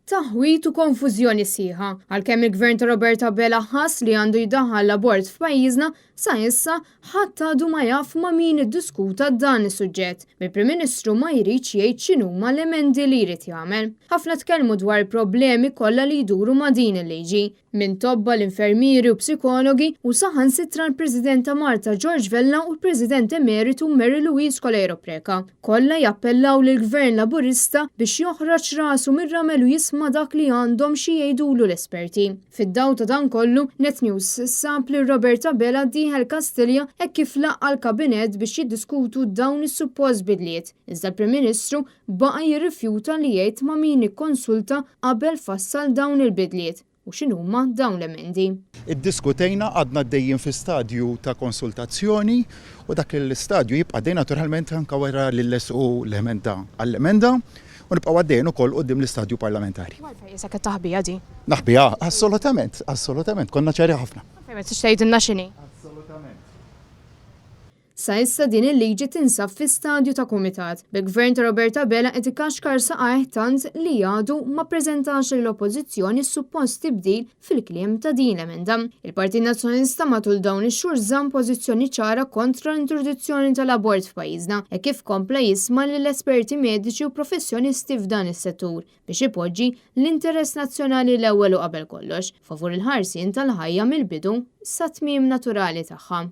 Taħwit u konfużjoni sħiħa għalkemm il-Gvern ta' Roberta Bella ħass li għandu jdaħħal l-abort f'pajjiżna sa issa ħadd għadu ma jaf ma' min iddiskuta dan is-suġġett. Il-Prim Ministru ma jridx jgħid x'inhuma l-emendi li jrid jagħmel. Ħafna tkellmu dwar problemi kollha li jduru ma' din il-liġi, minn tobba l-infermieri u psikologi u saħansitra l-Presidenta Marta George Vella u l-President Emeritu Mary Louise Colero Preca. Kollha jappellaw lill-Gvern Laburista biex joħroġ rasu mir-ramel u jisma' dak li għandhom xi jgħidulu l-esperti. Fid-daw ta' dan kollu, Net News sab li Roberta Bella dieħel Kastilja hekk kif laqqa l-Kabinet biex jiddiskutu dawn is-suppost bidliet. Iżda l-Prim Ministru baqa' jirrifjuta li jgħid ma' min ikkonsulta qabel fassal dawn il-bidliet. U x'inhuma dawn l-emendi. Iddiskutejna għadna għaddejjin fi stadju ta' konsultazzjoni u dak l-istadju jibqa' dej naturalment anke wara li lesqu l-emenda għall-emenda u nibqgħu għaddejjin ukoll quddiem l-istadju parlamentari. Għalfejn isek it-taħbija di? Naħbija, assolutament, assolutament, konna ċari ħafna. Fejn tix tgħidilna x'inhi? Sa issa din il-liġi tinsab fi stadju ta' kumitat. Bil-Gvern ta' Roberta Bella qed ikaxkar saqajh tant li għadu ma ppreżentax l-Oppożizzjoni suppost tibdil fil-kliem ta' din l-emenda. Il-Partit Nazzjonalista matul dawn ix-xhur żamm pożizzjoni ċara kontra l-introduzzjoni tal-abort f'pajjiżna e kif kompla jisma' lill-esperti mediċi u professjonisti f'dan is-settur biex ipoġġi l-interess nazzjonali l-ewwel u qabel kollox favur il-ħarsien tal-ħajja mill-bidu sa tmiem naturali tagħha.